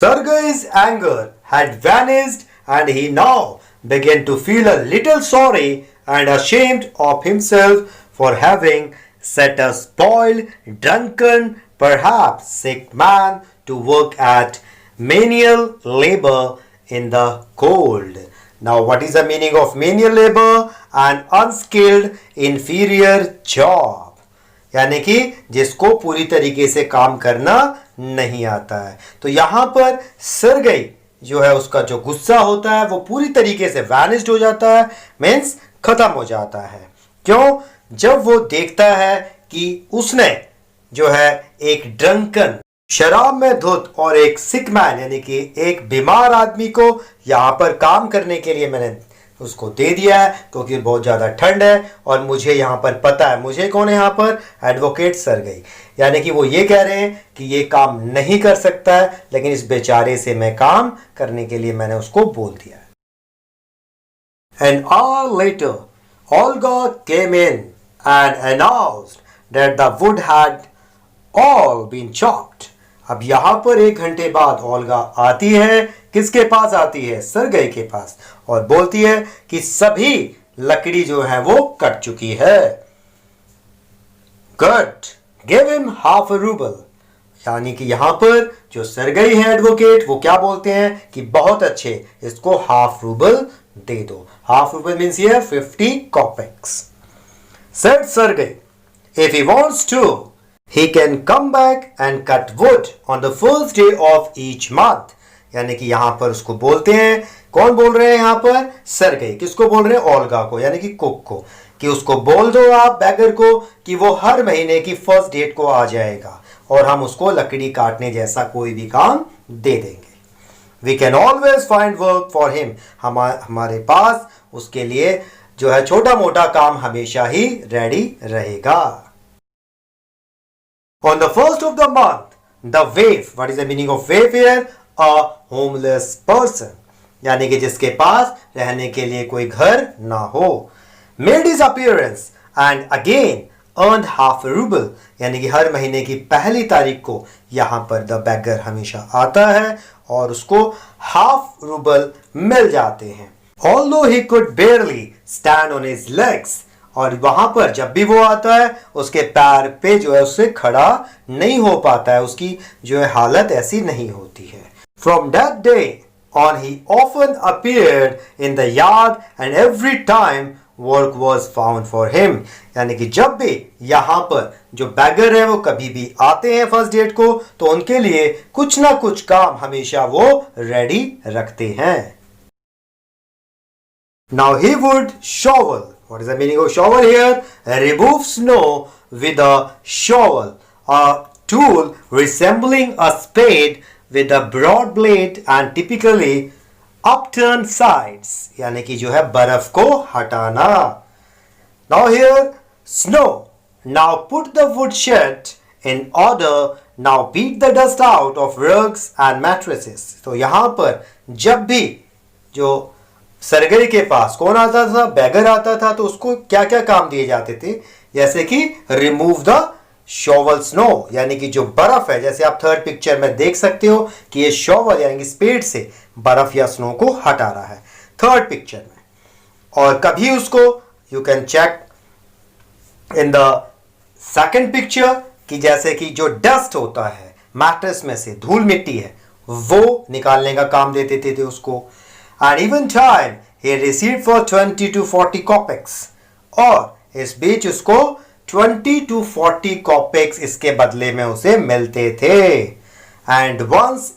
Sergei's anger had vanished and he now began to feel a little sorry and ashamed of himself for having set a spoiled, drunken, perhaps sick man to work at menial labor in the cold. Now, what is the meaning of menial labor? An unskilled, inferior job. यानी कि जिसको पूरी तरीके से काम करना नहीं आता है. तो यहां पर सरगई जो है उसका जो गुस्सा होता है वो पूरी तरीके से वैनिश्ड हो जाता है, मीन्स खत्म हो जाता है. क्यों? जब वो देखता है कि उसने जो है एक ड्रंकन, शराब में धुत और एक सिक मैन यानी कि एक बीमार आदमी को यहां पर काम करने के लिए मैंने उसको दे दिया है क्योंकि बहुत ज़्यादा ठंड है और मुझे यहाँ पर पता है. मुझे कौन है यहाँ पर? Advocate Sergei. यानी कि वो ये कह रहे हैं कि ये काम नहीं कर सकता है, लेकिन इस बेचारे से मैं काम करने के लिए मैंने उसको बोल दिया है. An hour later, Olga came in and announced that the wood had all been chopped. अब यहाँ पर 1 घंटे बाद ओल्गा आती है. किसके पास आती है? सरगई के पास. और बोलती है कि सभी लकड़ी जो है वो कट चुकी है. Good, give him half a rouble. यानी कि यहां पर जो सरगई है एडवोकेट वो क्या बोलते हैं कि बहुत अच्छे, इसको हाफ रूबल दे दो. Half rouble means here 50 kopeks. Said Sergei, if he wants to he can come back and cut wood on the first day of each month. यानी कि यहां पर उसको बोलते हैं, कौन बोल रहे हैं यहां पर? सरगई. किसको बोल रहे हैं? ओल्गा को, यानी कि कुक को, कि उसको बोल दो आप बैगर को कि वो हर महीने की फर्स्ट डेट को आ जाएगा और हम उसको लकड़ी काटने जैसा कोई भी काम दे देंगे. We can always find work for him. हमारे पास उसके लिए जो है छोटा मोटा काम हमेशा ही रेडी रहेगा. On the first of the month, the waif, what is the meaning of waif here? A homeless person. यानी कि जिसके पास रहने के लिए कोई घर ना हो, made his appearance and again earned half a ruble. यानी कि हर महीने की पहली तारीख को यहाँ पर the beggar हमेशा आता है और उसको हाफ रूबल मिल जाते हैं. Although he could barely stand on his legs, और वहां पर जब भी वो आता है उसके पैर पे जो है उससे खड़ा नहीं हो पाता है, उसकी जो है हालत ऐसी नहीं होती है. From that day on he often appeared in the yard and every time work was found for him. यानी कि जब भी यहाँ पर जो बैगर है वो कभी भी आते हैं फर्स्ट डेट को तो उनके लिए कुछ ना कुछ काम हमेशा वो रेडी रखते हैं. Now he would shovel. What is the meaning of shovel here? Remove snow with a shovel, a tool resembling a spade with a broad blade and typically upturned sides. यानी कि जो है बर्फ को हटाना. Now here snow. Now put the woodshed in order. Now beat the dust out of rugs and mattresses. तो यहाँ पर जब भी जो सरगई के पास कौन आता था? बैगर आता था. तो उसको क्या क्या काम दिए जाते थे? जैसे कि रिमूव द शॉवल स्नो, यानी कि जो बर्फ है, जैसे आप थर्ड पिक्चर में देख सकते हो कि ये शॉवल यानी कि स्पेड से बर्फ या स्नो को हटा रहा है थर्ड पिक्चर में. और कभी उसको you can check in the second picture कि जैसे कि जो डस्ट होता है मैट्रेस में से, धूल मिट्टी है, वो निकालने का काम देते थे उसको. And even time he received for 20 to 40 kopecks. और इस बीच उसको 20 to 40 kopecks इसके बदले में उसे मिलते थे. And once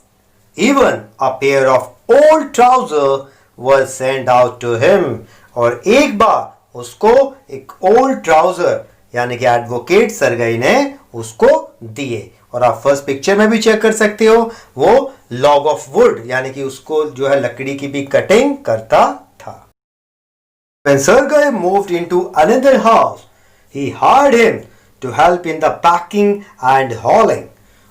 even a pair of old trousers was sent out to him. और एक बार उसको एक old trouser यानी कि एडवोकेट सरगई ने उसको दिए. और आप फर्स्ट पिक्चर में भी चेक कर सकते हो, वो लॉग ऑफ वुड यानी कि उसको जो है लकड़ी की भी कटिंग करता था. When Sergei moved into another house, he hired him to help in the packing and hauling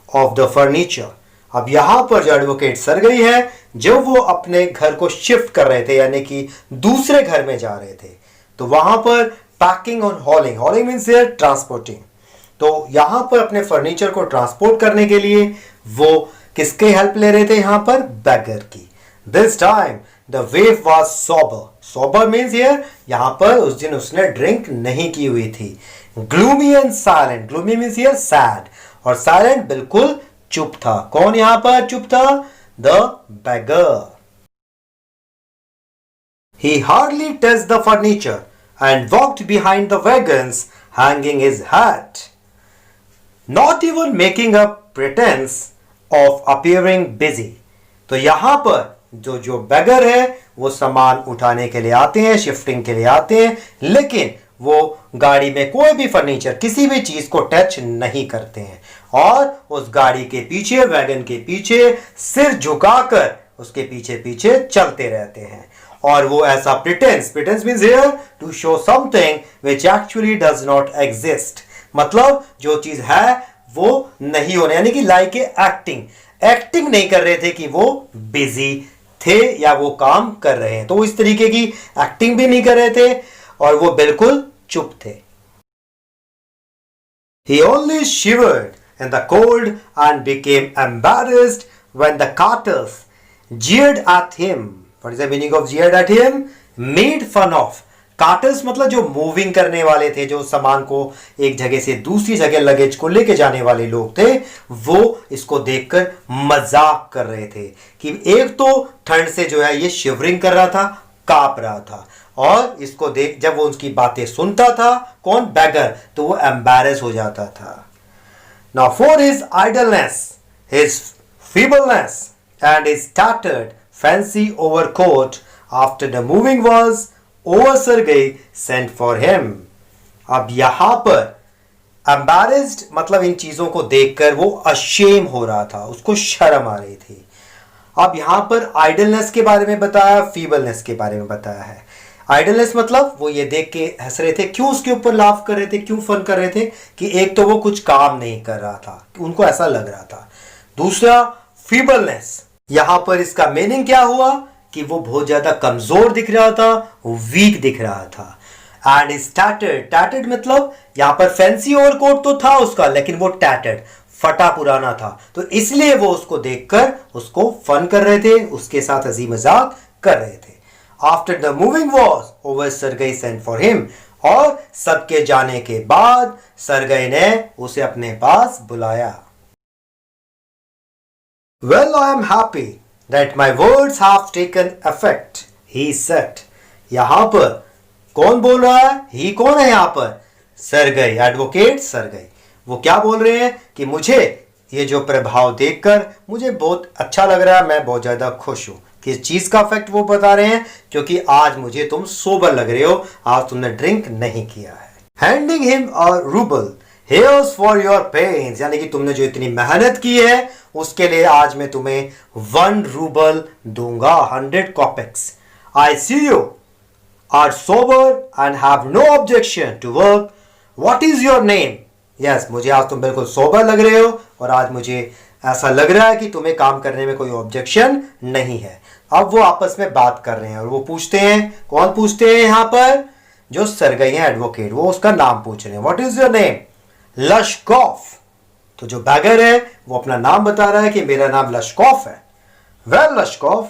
of the furniture. अब यहां पर जो एडवोकेट सरगई है, जब वो अपने घर को शिफ्ट कर रहे थे यानी कि दूसरे घर में जा रहे थे, तो वहां पर पैकिंग और हॉलिंग, हॉलिंग मीन्स हियर ट्रांसपोर्टिंग, तो यहां पर अपने फर्नीचर को ट्रांसपोर्ट करने के लिए वो किसके हेल्प ले रहे थे? यहां पर बैगर की। This time the wave was sober, sober means here यहां पर उस दिन उसने ड्रिंक नहीं की हुई थी। Gloomy and silent, gloomy means here sad, और साइलेंट बिल्कुल चुप था। कौन यहां पर चुप था? The beggar. He hardly touched the furniture and walked behind the wagons, hanging his hat, not even making a pretense of appearing busy. तो यहां पर जो beggar है वो सामान उठाने के लिए आते हैं, शिफ्टिंग के लिए आते हैं, लेकिन वो गाड़ी में कोई भी फर्नीचर, किसी भी चीज को टच नहीं करते हैं, और उस गाड़ी के पीछे, वैगन के पीछे सिर झुकाकर उसके पीछे पीछे चलते रहते हैं। और वो ऐसा pretence, pretence means here to show something which actually does not exist, मतलब जो चीज है वो नहीं होने, यानी कि लाइक एक्टिंग, एक्टिंग नहीं कर रहे थे कि वो बिजी थे या वो काम कर रहे हैं, तो इस तरीके की एक्टिंग भी नहीं कर रहे थे और वो बिल्कुल चुप थे। He only shivered in the cold and became embarrassed when the carters jeered at him. What is the meaning of jeered at him? Made fun of. कार्टर्स मतलब जो मूविंग करने वाले थे, जो सामान को एक जगह से दूसरी जगह लगेज को लेके जाने वाले लोग थे, वो इसको देखकर मजाक कर रहे थे कि एक तो ठंड से जो है ये शिवरिंग कर रहा था, कांप रहा था, और इसको देख जब वो उसकी बातें सुनता था, कौन? बैगर, तो वो एम्बैरेस हो जाता था। Now for his idleness, his feebleness and his tattered fancy overcoat, after the moving was over, Sergei sent for him. अब यहां पर embarrassed मतलब इन चीजों को देखकर वो अशेम हो रहा था, उसको शर्म आ रही थी। अब यहां पर आइडलनेस के बारे में बताया, फीबलनेस के बारे में बताया है। आइडलनेस मतलब वो ये देख के हंस रहे थे, क्यों उसके ऊपर लाफ कर रहे थे, क्यों फन कर रहे थे कि एक तो वो कुछ काम नहीं कर रहा था, उनको ऐसा लग रहा था। दूसरा फीबलनेस, यहां पर इसका मीनिंग क्या हुआ कि वो बहुत ज्यादा कमजोर दिख रहा था, वीक दिख रहा था। एंड इज टैटर्ड, टैटर्ड मतलब यहां पर फैंसी ओवरकोट तो था उसका, लेकिन वो टैटर्ड, फटा पुराना था, तो इसलिए वो उसको देखकर उसको फन कर रहे थे, उसके साथ हंसी मजाक कर रहे थे। After the moving was over, Sergei sent for him, और सबके जाने के बाद सरगई ने उसे अपने पास बुलाया। Well, I am happy that my words have taken effect, he said. यहां पर कौन बोल रहा है? ही कौन है यहां पर? Sergei, advocate Sergei. वो क्या बोल रहे हैं कि मुझे ये जो प्रभाव देखकर मुझे बहुत अच्छा लग रहा है, मैं बहुत ज्यादा खुश हूं। किस चीज का इफेक्ट वो बता रहे हैं? क्योंकि आज मुझे तुम सोबर लग रहे हो, आज तुमने ड्रिंक नहीं किया है। Handing him a rouble, here's for your pains, यानी कि तुमने जो इतनी मेहनत की है उसके लिए आज मैं तुम्हें 1 रूबल दूंगा, 100 kopeks. I see you are sober and have no objection to work, what is your name? Yes, मुझे आज तुम बिल्कुल सोबर लग रहे हो और आज मुझे ऐसा लग रहा है कि तुम्हें काम करने में कोई ऑब्जेक्शन नहीं है। अब वो आपस में बात कर रहे हैं और वो पूछते हैं, कौन पूछते हैं यहां पर? जो सरगई है एडवोकेट, वो उसका नाम पूछ रहे हैं। What is your name? लश्कॉफ। तो जो बैगर है वो अपना नाम बता रहा है कि मेरा नाम लश्कॉफ है। Well Lashkoff,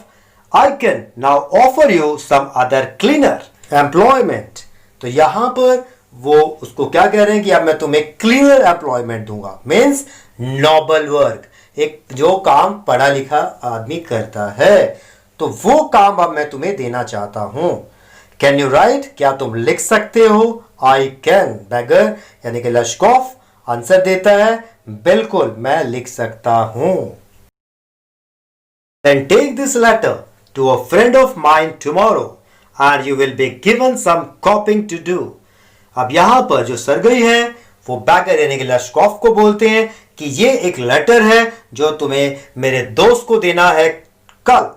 I can now offer you some other cleaner employment. तो यहां पर वो उसको क्या कह रहे हैं कि अब मैं तुम्हें क्लीनर एम्प्लॉयमेंट दूंगा, मीन्स नोबल वर्क, एक जो काम पढ़ा लिखा आदमी करता है, तो वो काम अब मैं तुम्हें देना चाहता हूं। Can you right? क्या तुम लिख सकते हो? आई कैन, बैगर यानी कि लश्कॉफ आंसर देता है, बिल्कुल मैं लिख सकता हूं। Then take this letter to a friend of mine tomorrow and you will be given some copying to do. अब यहां पर जो सरगई है वो बैगर यानी कि लश्कॉफ को बोलते हैं कि ये एक लेटर है जो तुम्हें मेरे दोस्त को देना है कल,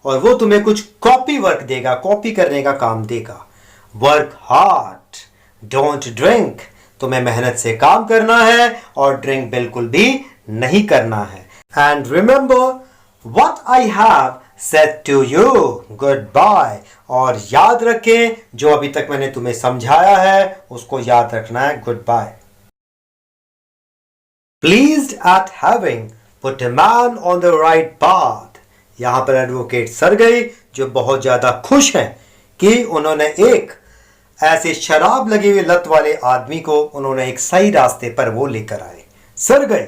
और वो तुम्हें कुछ कॉपी वर्क देगा, कॉपी करने का काम देगा। वर्क हार्ड, डोंट ड्रिंक, तुम्हें मेहनत से काम करना है और ड्रिंक बिल्कुल भी नहीं करना है। And remember what I have said to you. Goodbye. और याद रखें जो अभी तक मैंने तुम्हें समझाया है उसको याद रखना है. Goodbye. Pleased at having put a man on the right path. यहां पर एडवोकेट सर्गेई जो बहुत ज्यादा खुश हैं कि उन्होंने एक ऐसे शराब लगी हुई लत वाले आदमी को उन्होंने एक सही रास्ते पर वो लेकर आए. Sergei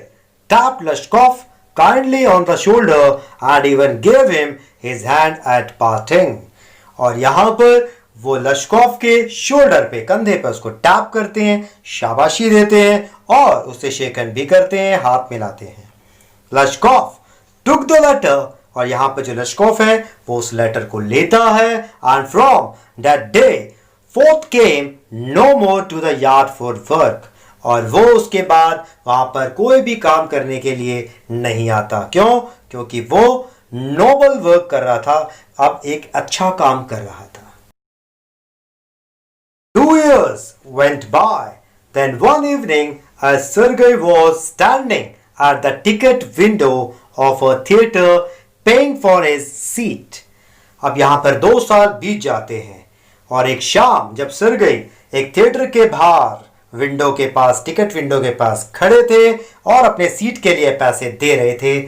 tapped Lashkov kindly on the shoulder and even gave him his hand at parting. और यहां पर वो लश्कोव के शोल्डर पे, कंधे पे उसको टैप करते हैं, शाबाशी देते हैं और उससे शेकन भी करते हैं, हाथ मिलाते हैं. लश्कोव took the letter और यहां पर जो लश्कोव है वो उस लेटर को लेता है. And from that day forth came no more to the yard for work. और वो उसके बाद वहां पर कोई भी काम करने के लिए नहीं आता. क्यों? क्योंकि वो नोबल वर्क कर रहा था, अब एक अच्छा काम कर रहा था. 2 years went by. Then one evening as Sergei was standing at the ticket window of a theater paying for his seat. अब यहां पर 2 साल बीत जाते हैं और एक शाम जब सर्गेई एक थिएटर के बाहर विंडो के पास, टिकट विंडो के पास खड़े थे और अपने सीट के लिए पैसे दे रहे थे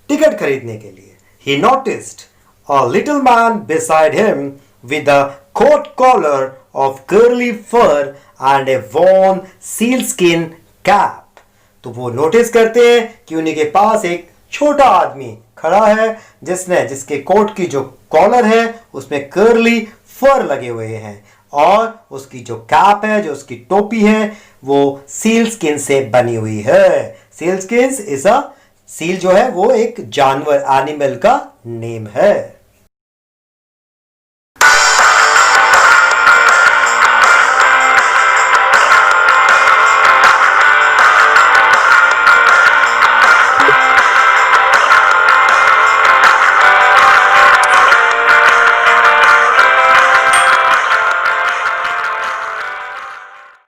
टिकट खरीदने के लिए. He noticed a little man beside him with a coat collar of curly fur and a worn sealskin cap. तो वो नोटिस करते हैं कि उन्हीं के पास एक छोटा आदमी खड़ा है जिसके कोट की जो कॉलर है उसमें कर्ली फर लगे हुए हैं और उसकी जो कैप है, जो उसकी टोपी है वो सील स्किन से बनी हुई है. Seal skin is a seal जो है वो एक जानवर, एनिमल का नेम है.